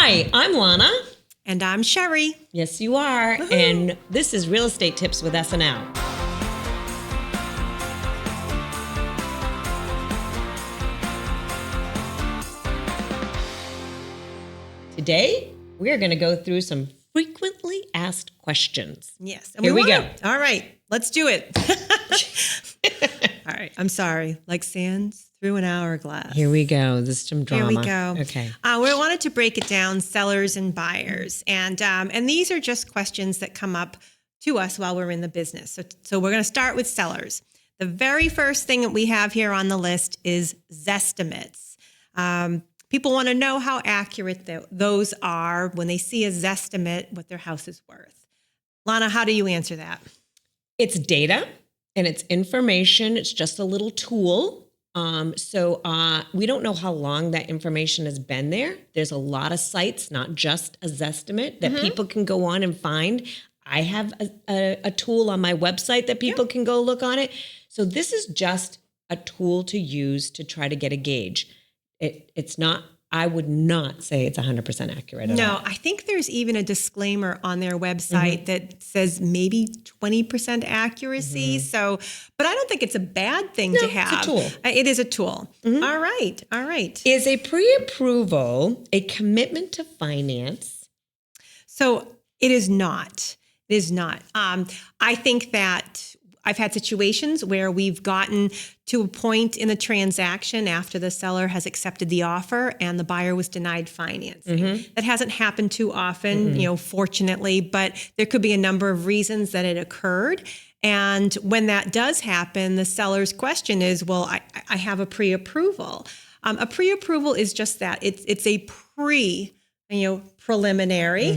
Hi, I'm Lana. And I'm Sherri. Yes, you are. Woohoo. And this is Real Estate Tips with S&L. Today, we're going to go through some frequently asked questions. Yes. And Here we go. All right, let's do it. All right. I'm sorry. Like sands through an hourglass. Here we go. This is some drama. Here we go. Okay. We wanted to break it down, sellers and buyers. And these are just questions that come up to us while we're in the business. So we're going to start with sellers. The very first thing that we have here on the list is Zestimates. People want to know how accurate those are when they see a Zestimate, what their house is worth. Lana, how do you answer that? It's data and it's information. It's just a little tool. So we don't know how long that information has been there. There's a lot of sites, not just a Zestimate, that people can go on and find. I have a tool on my website that people can go look on it. So this is just a tool to use to try to get a gauge. It's not, I would not say it's 100% accurate at all. No, I think there's even a disclaimer on their website that says maybe 20% accuracy. So, but I don't think it's a bad thing to have. It's a tool. It is a tool. All right. Is a pre-approval a commitment to finance? So it is not. It is not. I think that I've had situations where we've gotten to a point in the transaction after the seller has accepted the offer and the buyer was denied financing. That hasn't happened too often, fortunately, but there could be a number of reasons that it occurred. And when that does happen, the seller's question is, well, I have a pre-approval. A pre-approval is just that. It's a preliminary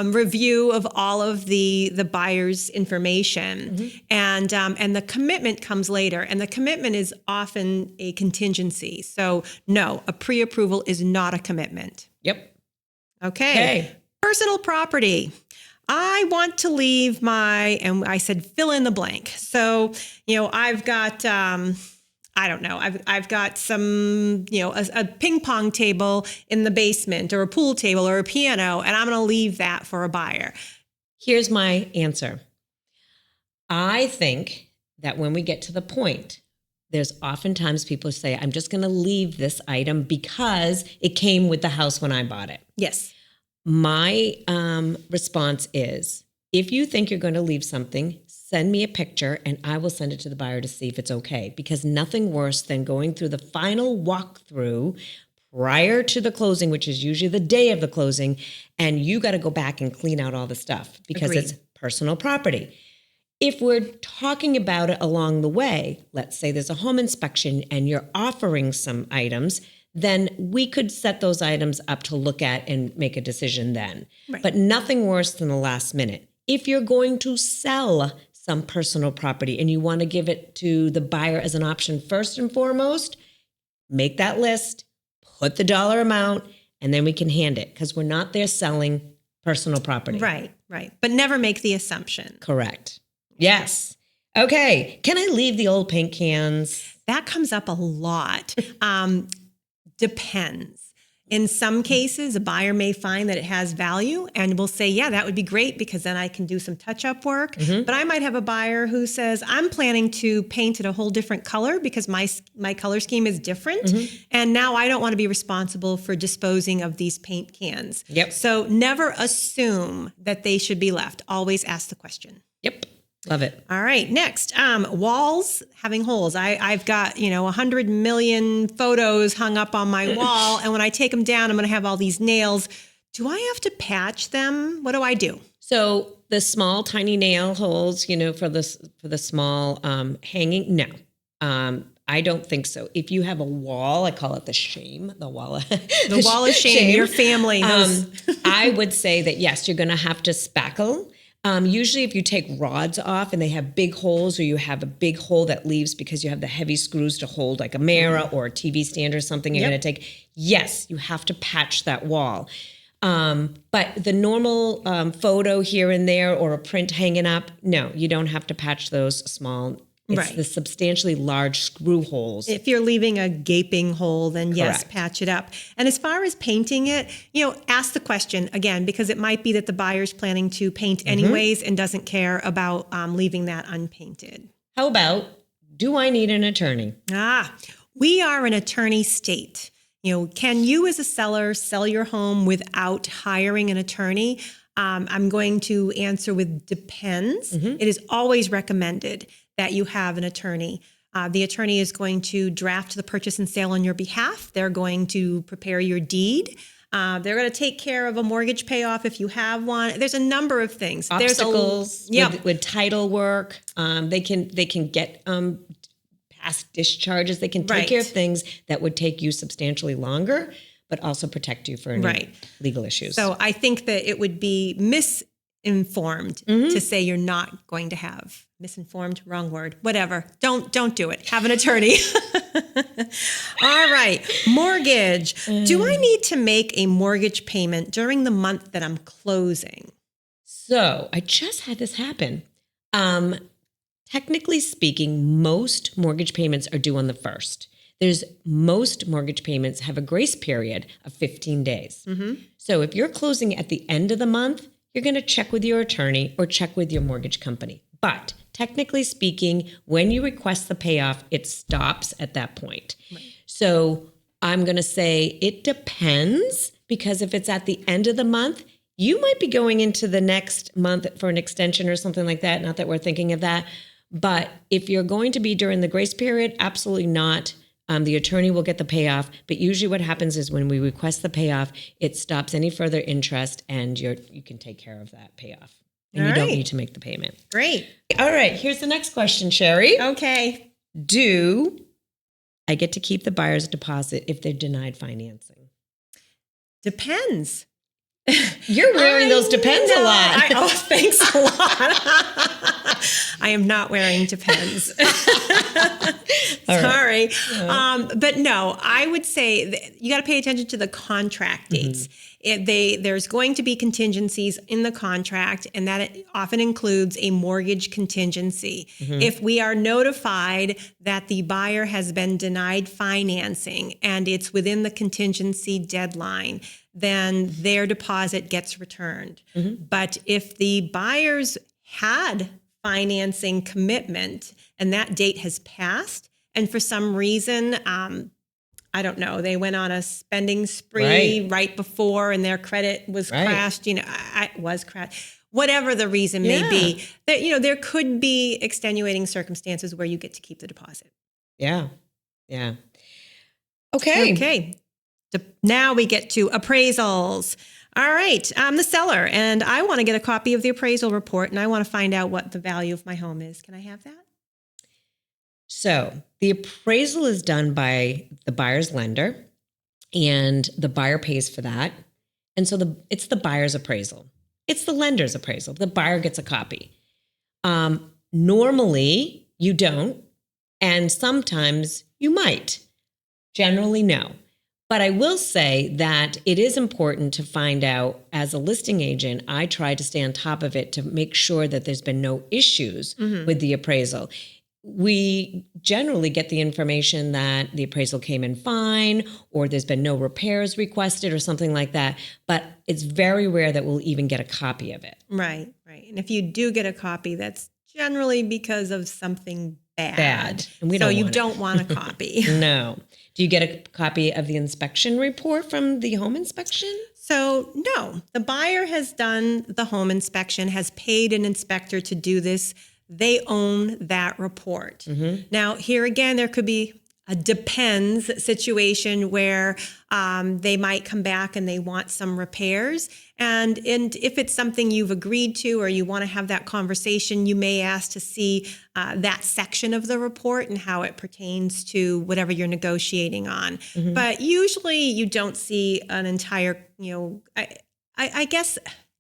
review of all of the buyer's information, and the commitment comes later. And the commitment is often a contingency. So no, a pre-approval is not a commitment. Yep. Okay. Personal property. I want to leave and I said fill in the blank. So I've got. I don't know. I've got some, a ping pong table in the basement or a pool table or a piano, and I'm going to leave that for a buyer. Here's my answer. I think that when we get to the point, there's oftentimes people say, I'm just going to leave this item because it came with the house when I bought it. Yes. My response is, if you think you're going to leave something, send me a picture and I will send it to the buyer to see if it's okay. Because nothing worse than going through the final walkthrough prior to the closing, which is usually the day of the closing, and you got to go back and clean out all the stuff because it's personal property. If we're talking about it along the way, let's say there's a home inspection and you're offering some items, then we could set those items up to look at and make a decision then. Right. But nothing worse than the last minute. If you're going to sell some personal property and you want to give it to the buyer as an option first and foremost, make that list, put the dollar amount, and then we can hand it because we're not there selling personal property. Right. But never make the assumption. Correct. Yes. Okay. Can I leave the old paint cans? That comes up a lot. Depends. In some cases, a buyer may find that it has value and will say, yeah, that would be great because then I can do some touch-up work. But I might have a buyer who says, I'm planning to paint it a whole different color because my color scheme is different. And now I don't want to be responsible for disposing of these paint cans. Yep. So never assume that they should be left. Always ask the question. Yep. Love it. All right. Next, walls having holes. I've got, 100 million photos hung up on my wall. And when I take them down, I'm going to have all these nails. Do I have to patch them? What do I do? So the small, tiny nail holes, for the small hanging, no. I don't think so. If you have a wall, I call it the wall of the wall of shame. Your family knows. I would say that yes, you're going to have to spackle. Usually if you take rods off and they have big holes or you have a big hole that leaves because you have the heavy screws to hold like a mirror or a TV stand or something you're going to take, yes, you have to patch that wall. But the normal photo here and there or a print hanging up, no, you don't have to patch those small It's Right. the substantially large screw holes. If you're leaving a gaping hole, then yes, Correct. patch it up. And as far as painting it, ask the question again, because it might be that the buyer's planning to paint anyways and doesn't care about leaving that unpainted. How about, do I need an attorney? We are an attorney state. Can you as a seller sell your home without hiring an attorney? I'm going to answer with depends. It is always recommended that you have an attorney. The attorney is going to draft the purchase and sale on your behalf. They're going to prepare your deed. They're going to take care of a mortgage payoff if you have one. There's a number of things. Obstacles with title work. They can get past discharges. They can take care of things that would take you substantially longer, but also protect you for any legal issues. So I think that it would be misinformed to say you're not going to have misinformed, wrong word, whatever. Don't do it. Have an attorney. All right. Mortgage. Do I need to make a mortgage payment during the month that I'm closing? So I just had this happen. Technically speaking, most mortgage payments are due on the 1st. Most mortgage payments have a grace period of 15 days. So if you're closing at the end of the month, you're going to check with your attorney or check with your mortgage company. But technically speaking, when you request the payoff, it stops at that point. So I'm going to say it depends, because if it's at the end of the month, you might be going into the next month for an extension or something like that. Not that we're thinking of that. But if you're going to be during the grace period, absolutely not. The attorney will get the payoff. But usually what happens is when we request the payoff, it stops any further interest and you can take care of that payoff. And you don't need to make the payment. Great. All right. Here's the next question, Sherri. Okay. Do I get to keep the buyer's deposit if they're denied financing? Depends. You're wearing those depends a lot. Thanks a lot. I am not wearing depends. Sorry. But no, I would say you got to pay attention to the contract dates. There's going to be contingencies in the contract, and that it often includes a mortgage contingency. If we are notified that the buyer has been denied financing and it's within the contingency deadline, then their deposit gets returned. But if the buyers had financing commitment and that date has passed, and for some reason, I don't know, they went on a spending spree right before and their credit was crashed, was crashed. Whatever the reason may be, that there could be extenuating circumstances where you get to keep the deposit. Yeah. Okay. Now we get to appraisals. All right. I'm the seller and I want to get a copy of the appraisal report and I want to find out what the value of my home is. Can I have that? So the appraisal is done by the buyer's lender and the buyer pays for that. And so it's the buyer's appraisal. It's the lender's appraisal. The buyer gets a copy. Normally you don't, and sometimes you might. Generally, no. But I will say that it is important to find out, as a listing agent, I try to stay on top of it to make sure that there's been no issues with the appraisal. We generally get the information that the appraisal came in fine, or there's been no repairs requested or something like that. But it's very rare that we'll even get a copy of it. Right. And if you do get a copy, that's generally because of something bad. And you don't want a copy. No. Do you get a copy of the inspection report from the home inspection? So no, the buyer has done the home inspection, has paid an inspector to do this. They own that report. Now, here again, there could be a depends situation where they might come back and they want some repairs. And if it's something you've agreed to or you want to have that conversation, you may ask to see that section of the report and how it pertains to whatever you're negotiating on. But usually you don't see an entire, I guess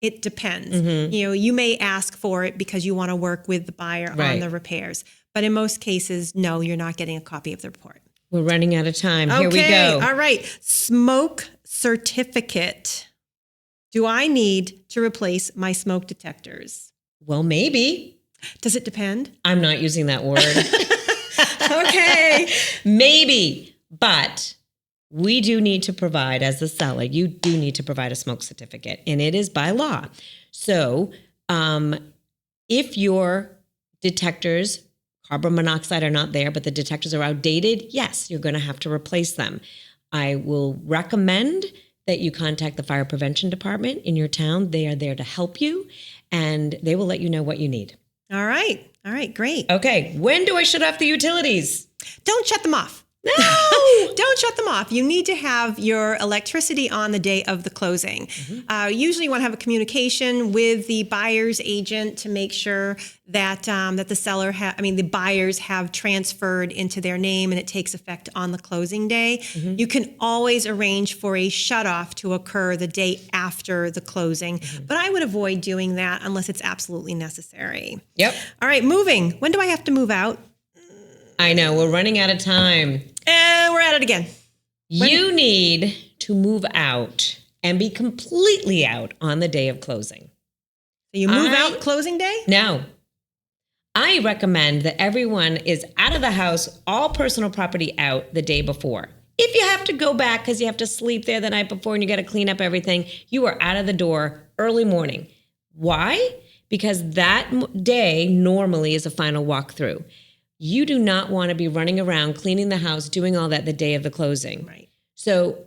it depends. You may ask for it because you want to work with the buyer on the repairs. But in most cases, no, you're not getting a copy of the report. We're running out of time. Here we go. All right. Smoke certificate. Do I need to replace my smoke detectors? Well, maybe. Does it depend? I'm not using that word. Okay. Maybe, but we do need to provide, as the seller, you do need to provide a smoke certificate, and it is by law. So if your detectors, carbon monoxide are not there, but the detectors are outdated, yes, you're going to have to replace them. I will recommend that you contact the fire prevention department in your town. They are there to help you, and they will let you know what you need. All right. All right. Great. Okay. When do I shut off the utilities? Don't shut them off. No! Don't shut them off. You need to have your electricity on the day of the closing. Usually you want to have a communication with the buyer's agent to make sure that that the buyers have transferred into their name and it takes effect on the closing day. You can always arrange for a shut-off to occur the day after the closing, but I would avoid doing that unless it's absolutely necessary. Yep. All right, moving. When do I have to move out? I know. We're running out of time. And we're at it again. You need to move out and be completely out on the day of closing. So you move out closing day? No. I recommend that everyone is out of the house, all personal property out the day before. If you have to go back because you have to sleep there the night before and you got to clean up everything, you are out of the door early morning. Why? Because that day normally is a final walkthrough. You do not want to be running around, cleaning the house, doing all that the day of the closing. Right. So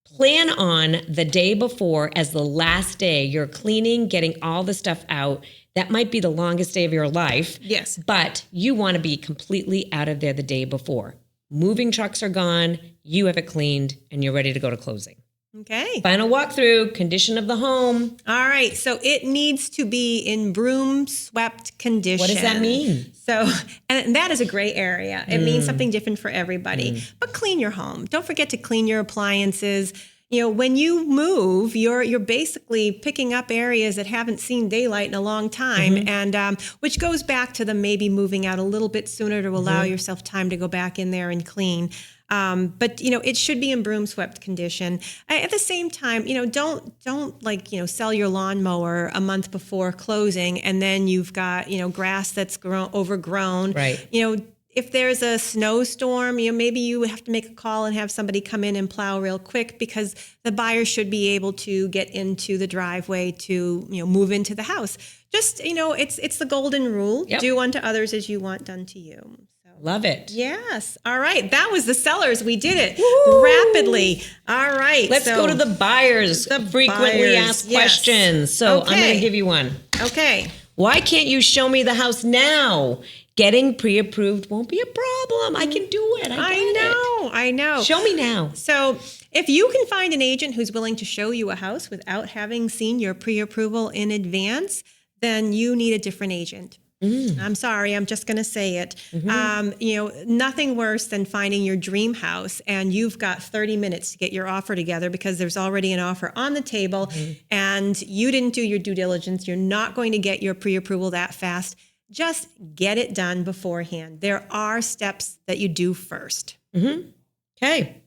plan on the day before as the last day. You're cleaning, getting all the stuff out. That might be the longest day of your life. Yes. But you want to be completely out of there the day before. Moving trucks are gone, you have it cleaned, and you're ready to go to closing. Okay. Final walkthrough, condition of the home. All right. So it needs to be in broom swept condition. What does that mean? So, and that is a gray area. It means something different for everybody. But clean your home. Don't forget to clean your appliances. You know, when you move, you're basically picking up areas that haven't seen daylight in a long time, and which goes back to them maybe moving out a little bit sooner to allow yourself time to go back in there and clean. But you know, it should be in broom swept condition. At the same time, you know, don't like, you know, sell your lawnmower a month before closing and then you've got, you know, grass that's overgrown. Right. You know, if there's a snowstorm, you know, maybe you have to make a call and have somebody come in and plow real quick because the buyer should be able to get into the driveway to, you know, move into the house. Just, you know, it's the golden rule. Yep. Do unto others as you want done to you. Love it. Yes. All right. That was the sellers. We did it Woo! Rapidly. All right. Let's go to the buyers. The frequently asked questions. So I'm going to give you one. Okay. Why can't you show me the house now? Getting pre-approved won't be a problem. I can do it. I know. Show me now. So if you can find an agent who's willing to show you a house without having seen your pre-approval in advance, then you need a different agent. I'm sorry, I'm just going to say it. You know, nothing worse than finding your dream house and you've got 30 minutes to get your offer together because there's already an offer on the table and you didn't do your due diligence. You're not going to get your pre-approval that fast. Just get it done beforehand. There are steps that you do first. Okay.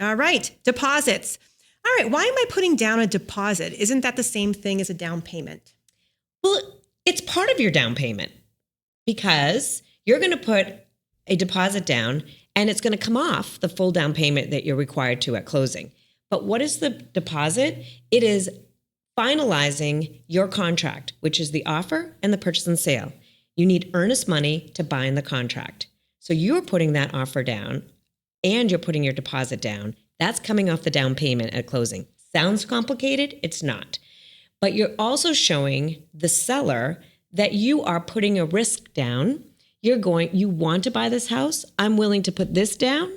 All right. Deposits. All right. Why am I putting down a deposit? Isn't that the same thing as a down payment? Well, it's part of your down payment because you're going to put a deposit down and it's going to come off the full down payment that you're required to at closing. But what is the deposit? It is finalizing your contract, which is the offer and the purchase and sale. You need earnest money to bind the contract. So you're putting that offer down and you're putting your deposit down. That's coming off the down payment at closing. Sounds complicated? It's not. But you're also showing the seller that you are putting a risk down. You want to buy this house. I'm willing to put this down.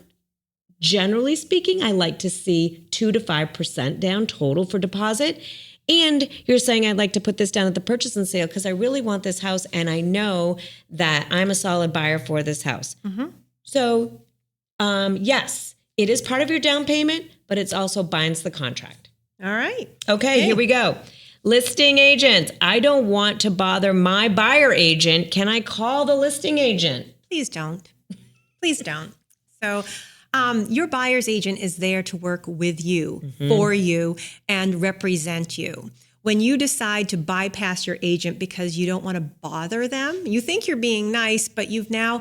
Generally speaking, I like to see 2 to 5% down total for deposit. And you're saying I'd like to put this down at the purchase and sale because I really want this house and I know that I'm a solid buyer for this house. So yes, it is part of your down payment, but it's also binds the contract. All right. Okay, here we go. Listing agent. I don't want to bother my buyer agent. Can I call the listing agent? Please don't. Please don't. So your buyer's agent is there to work with you, for you, and represent you. when you decide to bypass your agent because you don't want to bother them, you think you're being nice, but you've now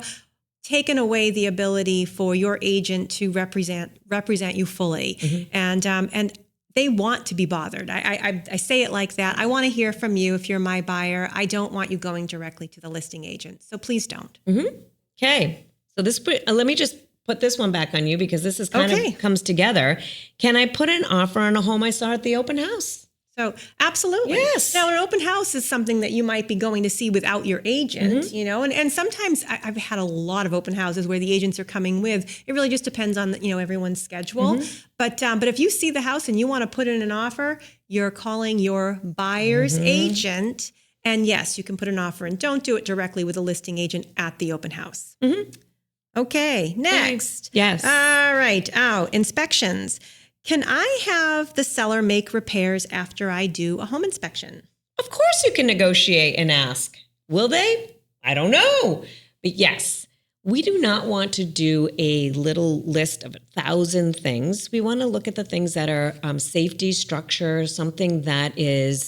taken away the ability for your agent to represent you fully. And they want to be bothered. I say it like that. I want to hear from you if you're my buyer. I don't want you going directly to the listing agent. So please don't. Okay. So let me just put this one back on you because this is kind of comes together. Can I put an offer on a home I saw at the open house? So absolutely. Yes. Now, an open house is something that you might be going to see without your agent, and sometimes I've had a lot of open houses where the agents are coming with. It really just depends on, everyone's schedule. But if you see the house and you want to put in an offer, you're calling your buyer's agent. And yes, you can put an offer in. Don't do it directly with a listing agent at the open house. Okay, next. Yes. All right. Inspections. Can I have the seller make repairs after I do a home inspection? Of course you can negotiate and ask. Will they? I don't know. But yes, we do not want to do a little list of 1,000 things. We want to look at the things that are safety, structure, something that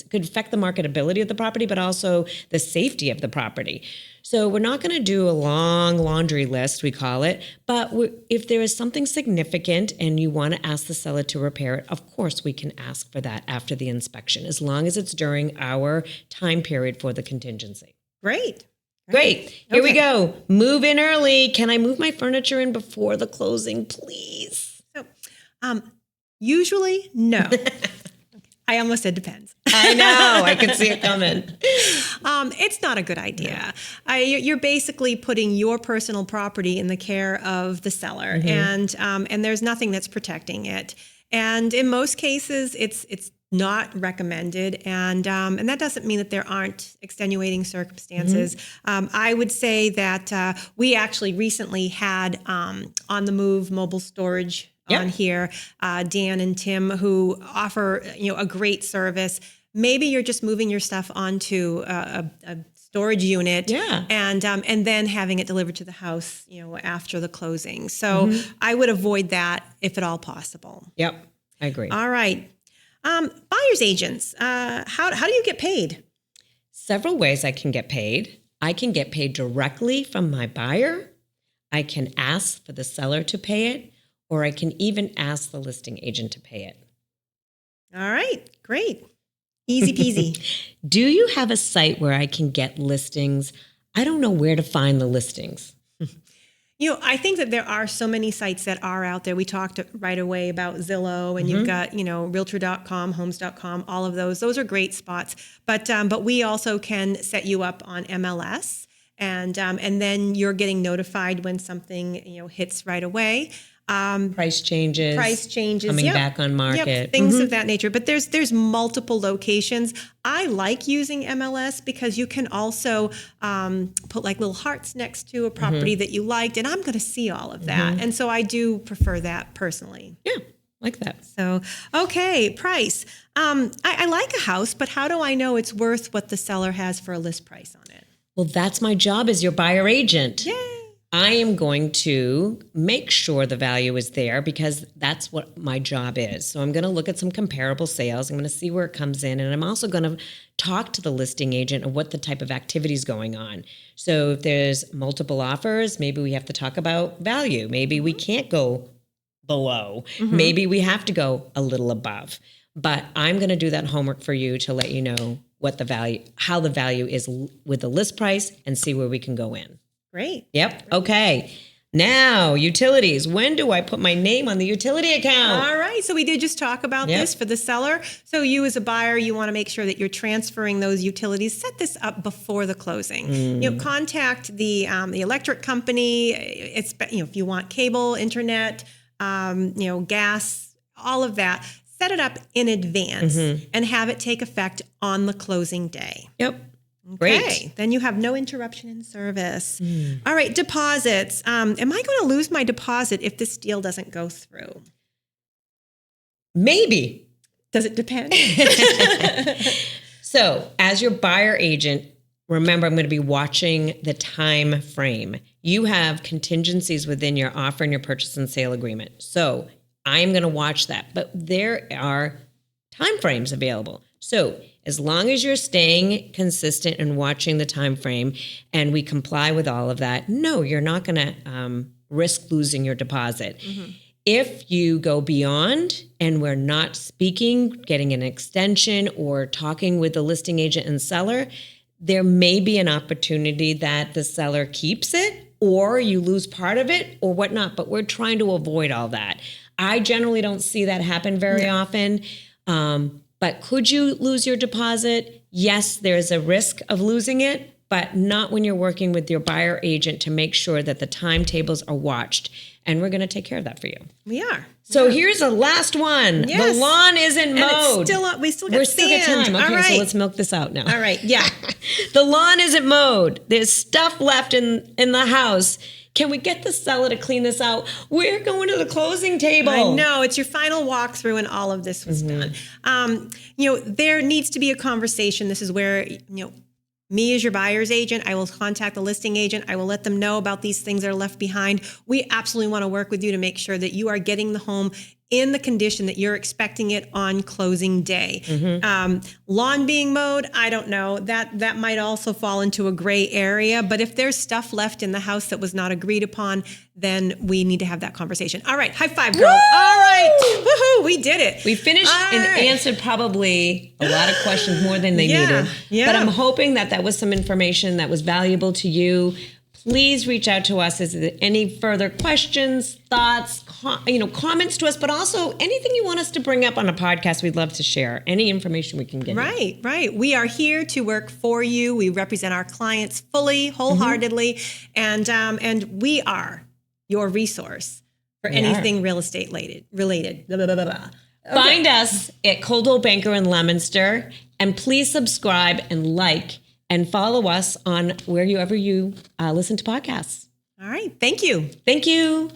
could affect the marketability of the property, but also the safety of the property. So we're not going to do a long laundry list, we call it, but if there is something significant and you want to ask the seller to repair it, of course we can ask for that after the inspection, as long as it's during our time period for the contingency. Great. Here we go. Move in early. Can I move my furniture in before the closing, please? So, usually, no. I almost said depends. I know. I can see it coming. It's not a good idea. You're basically putting your personal property in the care of the seller, and there's nothing that's protecting it. And in most cases, it's not recommended, and that doesn't mean that there aren't extenuating circumstances. I would say that we actually recently had on the move mobile storage on here, Dan and Tim, who offer a great service. Maybe you're just moving your stuff onto a storage unit, and then having it delivered to the house, after the closing. So I would avoid that if at all possible. Yep, I agree. All right. Buyer's agents, how do you get paid? Several ways I can get paid. I can get paid directly from my buyer. I can ask for the seller to pay it, or I can even ask the listing agent to pay it. All right, great. Easy peasy. Do you have a site where I can get listings? I don't know where to find the listings. I think that there are so many sites that are out there. We talked right away about Zillow, and you've got, Realtor.com, Homes.com, all of those. Those are great spots. But we also can set you up on MLS, and then you're getting notified when something hits right away. Price changes, coming back on market, things of that nature. But there's multiple locations. I like using MLS because you can also put like little hearts next to a property that you liked, and I'm going to see all of that. And so I do prefer that personally. Yeah, like that. So, okay, price. I like a house, but how do I know it's worth what the seller has for a list price on it? Well, that's my job as your buyer agent. Yay. I am going to make sure the value is there because that's what my job is. So I'm going to look at some comparable sales. I'm going to see where it comes in. And I'm also going to talk to the listing agent of what the type of activity is going on. So if there's multiple offers, maybe we have to talk about value. Maybe we can't go below. Maybe we have to go a little above. But I'm going to do that homework for you to let you know what the value, how the value is with the list price, and see where we can go in. Great. Yep. Okay. Now, utilities. When do I put my name on the utility account? All right. So we did just talk about this for the seller. So you as a buyer, you want to make sure that you're transferring those utilities. Set this up before the closing. Contact the electric company. It's if you want cable, internet, gas, all of that. Set it up in advance and have it take effect on the closing day. Yep. Okay, Great. then you have no interruption in service. All right, deposits. Am I going to lose my deposit if this deal doesn't go through? Maybe. Does it depend? So, as your buyer agent, remember, I'm going to be watching the time frame. You have contingencies within your offer and your purchase and sale agreement. So, I'm going to watch that. But there are time frames available. So as long as you're staying consistent and watching the time frame and we comply with all of that, no, you're not going to risk losing your deposit. If you go beyond and we're not speaking, getting an extension or talking with the listing agent and seller, there may be an opportunity that the seller keeps it or you lose part of it or whatnot, but we're trying to avoid all that. I generally don't see that happen very often. But could you lose your deposit? Yes, there's a risk of losing it, but not when you're working with your buyer agent to make sure that the timetables are watched. And we're going to take care of that for you. We are. So here's the last one. Yes. The lawn isn't mowed. And it's still, we still got sand. Time. Okay, All right. so let's milk this out now. All right. Yeah. The lawn isn't mowed. There's stuff left in the house. Can we get the seller to clean this out? We're going to the closing table. I know. It's your final walkthrough and all of this was done. There needs to be a conversation. This is where, me as your buyer's agent, I will contact the listing agent. I will let them know about these things that are left behind. We absolutely want to work with you to make sure that you are getting the home in the condition that you're expecting it on closing day. Lawn being mowed, I don't know. That might also fall into a gray area. But if there's stuff left in the house that was not agreed upon, then we need to have that conversation. All right. High five, girl. Woo! All right. Woohoo. We did it. We finished and answered probably a lot of questions more than they needed. Yeah. But I'm hoping that was some information that was valuable to you. Please reach out to us. Is there any further questions, thoughts, comments to us, but also anything you want us to bring up on a podcast, we'd love to share. Any information we can get. Right. We are here to work for you. We represent our clients fully, wholeheartedly, and we are your resource for anything real estate related. Blah, blah, blah, blah. Okay. Find us at Coldwell Banker in Leominster, and please subscribe and like and follow us on wherever you listen to podcasts. All right. Thank you. Thank you.